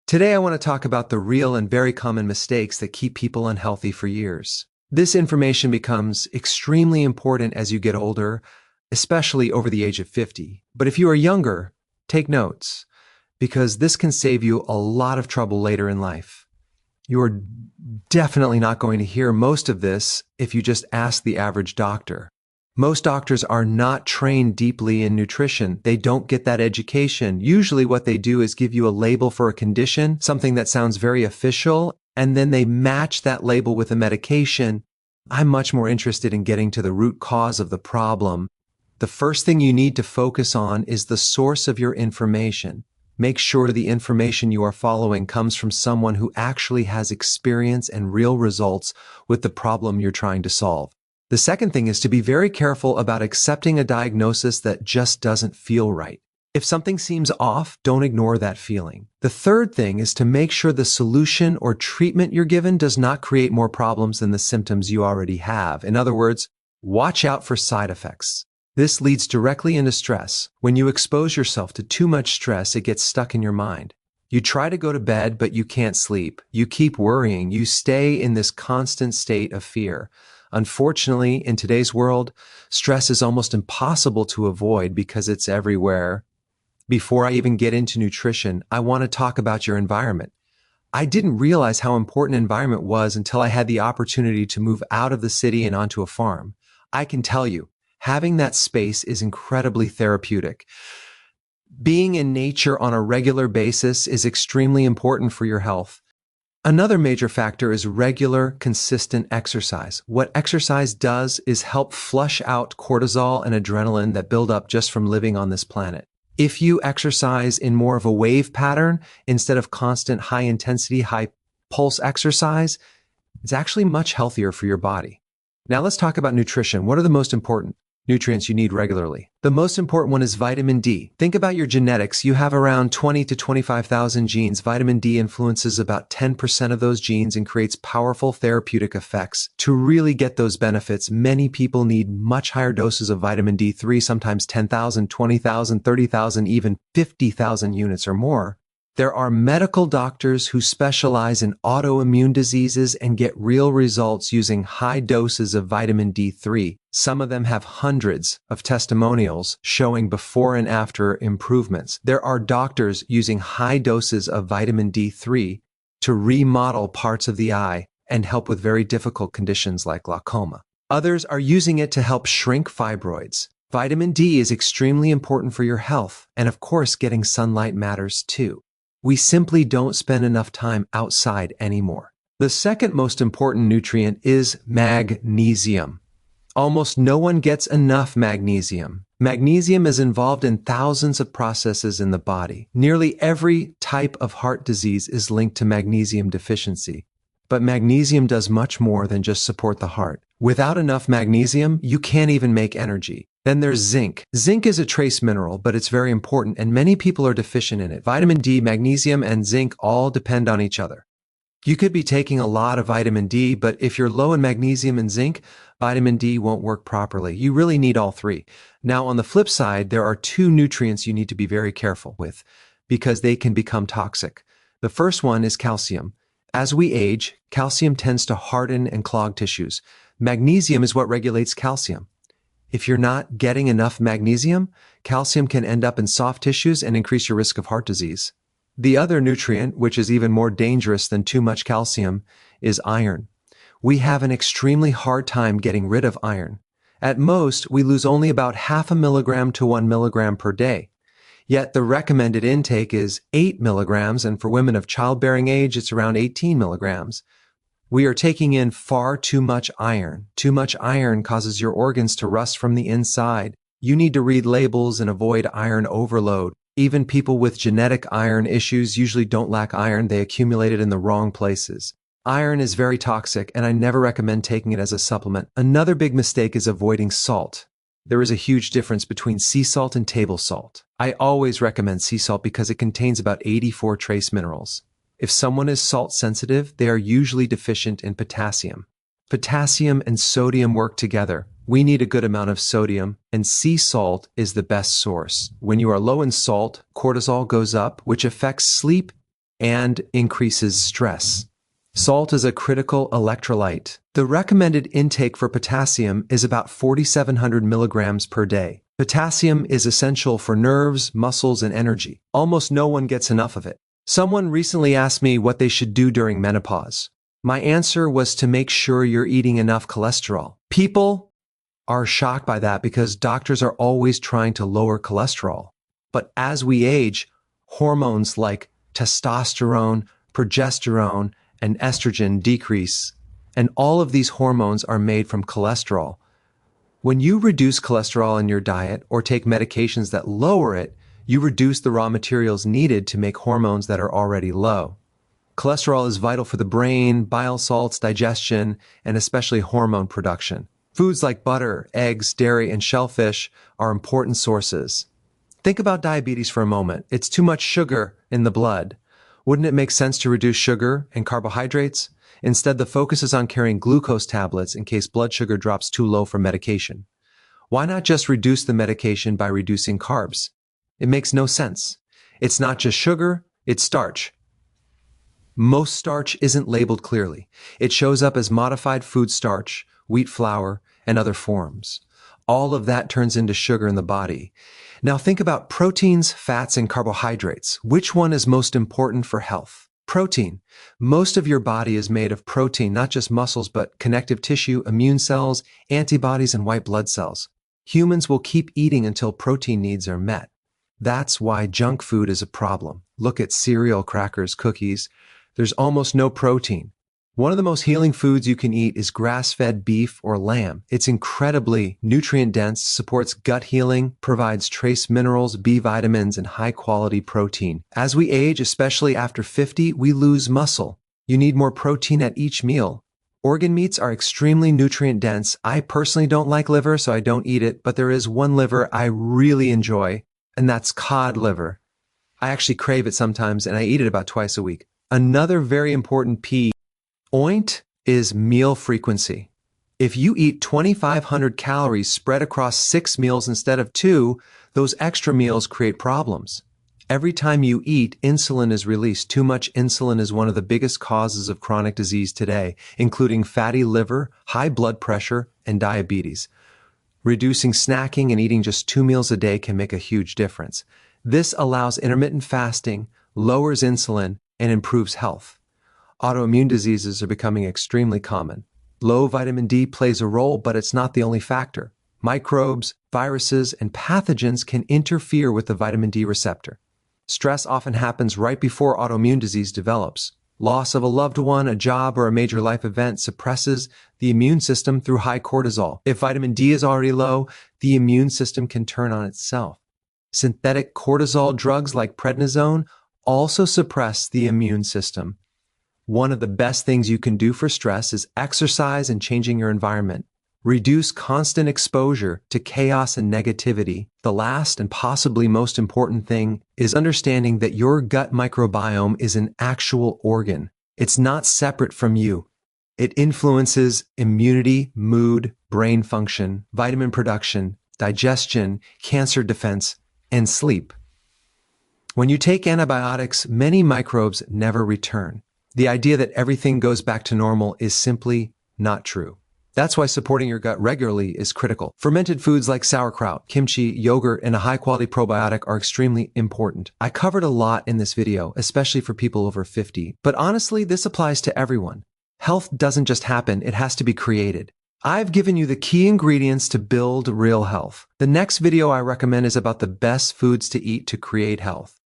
Today I want to talk about the real and very common mistakes that keep people unhealthy for years. This information becomes extremely important as you get older, especially over the age of 50. But if you are younger, take notes, because this can save you a lot of trouble later in life. You are definitely not going to hear most of this if you just ask the average doctor. Most doctors are not trained deeply in nutrition. They don't get that education. Usually what they do is give you a label for a condition, something that sounds very official, and then they match that label with a medication. I'm much more interested in getting to the root cause of the problem. The first thing you need to focus on is the source of your information. Make sure the information you are following comes from someone who actually has experience and real results with the problem you're trying to solve. The second thing is to be very careful about accepting a diagnosis that just doesn't feel right. If something seems off, don't ignore that feeling. The third thing is to make sure the solution or treatment you're given does not create more problems than the symptoms you already have. In other words, watch out for side effects. This leads directly into stress. When you expose yourself to too much stress, it gets stuck in your mind. You try to go to bed, but you can't sleep. You keep worrying. You stay in this constant state of fear. Unfortunately, in today's world, stress is almost impossible to avoid because it's everywhere. Before I even get into nutrition, I want to talk about your environment. I didn't realize how important environment was until I had the opportunity to move out of the city and onto a farm. I can tell you, having that space is incredibly therapeutic. Being in nature on a regular basis is extremely important for your health. Another major factor is regular, consistent exercise. What exercise does is help flush out cortisol and adrenaline that build up just from living on this planet. If you exercise in more of a wave pattern instead of constant high-intensity, high-pulse exercise, it's actually much healthier for your body. Now let's talk about nutrition. What are the most important nutrients you need regularly? The most important one is vitamin D. Think about your genetics. You have around 20 to 25,000 genes. Vitamin D influences about 10% of those genes and creates powerful therapeutic effects. To really get those benefits, many people need much higher doses of vitamin D3, sometimes 10,000, 20,000, 30,000, even 50,000 units or more. There are medical doctors who specialize in autoimmune diseases and get real results using high doses of vitamin D3. Some of them have hundreds of testimonials showing before and after improvements. There are doctors using high doses of vitamin D3 to remodel parts of the eye and help with very difficult conditions like glaucoma. Others are using it to help shrink fibroids. Vitamin D is extremely important for your health, and of course, getting sunlight matters too. We simply don't spend enough time outside anymore. The second most important nutrient is magnesium. Almost no one gets enough magnesium. Magnesium is involved in thousands of processes in the body. Nearly every type of heart disease is linked to magnesium deficiency. But magnesium does much more than just support the heart. Without enough magnesium, you can't even make energy. Then there's zinc. Zinc is a trace mineral, but it's very important, and many people are deficient in it. Vitamin D, magnesium, and zinc all depend on each other. You could be taking a lot of vitamin D, but if you're low in magnesium and zinc, vitamin D won't work properly. You really need all three. Now, on the flip side, there are two nutrients you need to be very careful with because they can become toxic. The first one is calcium. As we age, calcium tends to harden and clog tissues. Magnesium is what regulates calcium. If you're not getting enough magnesium, calcium can end up in soft tissues and increase your risk of heart disease. The other nutrient, which is even more dangerous than too much calcium, is iron. We have an extremely hard time getting rid of iron. At most, we lose only about 0.5 milligram to 1 milligram per day. Yet the recommended intake is 8 milligrams, and for women of childbearing age, it's around 18 milligrams. We are taking in far too much iron. Too much iron causes your organs to rust from the inside. You need to read labels and avoid iron overload. Even people with genetic iron issues usually don't lack iron. They accumulate it in the wrong places. Iron is very toxic, and I never recommend taking it as a supplement. Another big mistake is avoiding salt. There is a huge difference between sea salt and table salt. I always recommend sea salt because it contains about 84 trace minerals. If someone is salt sensitive, they are usually deficient in potassium. Potassium and sodium work together. We need a good amount of sodium, and sea salt is the best source. When you are low in salt, cortisol goes up, which affects sleep and increases stress. Salt is a critical electrolyte. The recommended intake for potassium is about 4,700 milligrams per day. Potassium is essential for nerves, muscles, and energy. Almost no one gets enough of it. Someone recently asked me what they should do during menopause. My answer was to make sure you're eating enough cholesterol. People are shocked by that because doctors are always trying to lower cholesterol. But as we age, hormones like testosterone, progesterone, and estrogen decrease, and all of these hormones are made from cholesterol. When you reduce cholesterol in your diet or take medications that lower it, you reduce the raw materials needed to make hormones that are already low. Cholesterol is vital for the brain, bile salts, digestion, and especially hormone production. Foods like butter, eggs, dairy, and shellfish are important sources. Think about diabetes for a moment. It's too much sugar in the blood. Wouldn't it make sense to reduce sugar and carbohydrates? Instead, the focus is on carrying glucose tablets in case blood sugar drops too low for medication. Why not just reduce the medication by reducing carbs? It makes no sense. It's not just sugar, it's starch. Most starch isn't labeled clearly. It shows up as modified food starch, wheat flour, and other forms. All of that turns into sugar in the body. Now think about proteins, fats, and carbohydrates. Which one is most important for health? Protein. Most of your body is made of protein, not just muscles, but connective tissue, immune cells, antibodies, and white blood cells. Humans will keep eating until protein needs are met. That's why junk food is a problem. Look at cereal, crackers, cookies. There's almost no protein. One of the most healing foods you can eat is grass-fed beef or lamb. It's incredibly nutrient-dense, supports gut healing, provides trace minerals, B vitamins, and high-quality protein. As we age, especially after 50, we lose muscle. You need more protein at each meal. Organ meats are extremely nutrient-dense. I personally don't like liver, so I don't eat it, but there is one liver I really enjoy, and that's cod liver. I actually crave it sometimes, and I eat it about twice a week. Another very important point is meal frequency. If you eat 2,500 calories spread across 6 meals instead of 2, those extra meals create problems. Every time you eat, insulin is released. Too much insulin is one of the biggest causes of chronic disease today, including fatty liver, high blood pressure, and diabetes. Reducing snacking and eating just 2 meals a day can make a huge difference. This allows intermittent fasting, lowers insulin, and improves health. Autoimmune diseases are becoming extremely common. Low vitamin D plays a role, but it's not the only factor. Microbes, viruses, and pathogens can interfere with the vitamin D receptor. Stress often happens right before autoimmune disease develops. Loss of a loved one, a job, or a major life event suppresses the immune system through high cortisol. If vitamin D is already low, the immune system can turn on itself. Synthetic cortisol drugs like prednisone also suppress the immune system. One of the best things you can do for stress is exercise and changing your environment. Reduce constant exposure to chaos and negativity. The last and possibly most important thing is understanding that your gut microbiome is an actual organ. It's not separate from you. It influences immunity, mood, brain function, vitamin production, digestion, cancer defense, and sleep. When you take antibiotics, many microbes never return. The idea that everything goes back to normal is simply not true. That's why supporting your gut regularly is critical. Fermented foods like sauerkraut, kimchi, yogurt, and a high-quality probiotic are extremely important. I covered a lot in this video, especially for people over 50. But honestly, this applies to everyone. Health doesn't just happen, it has to be created. I've given you the key ingredients to build real health. The next video I recommend is about the best foods to eat to create health.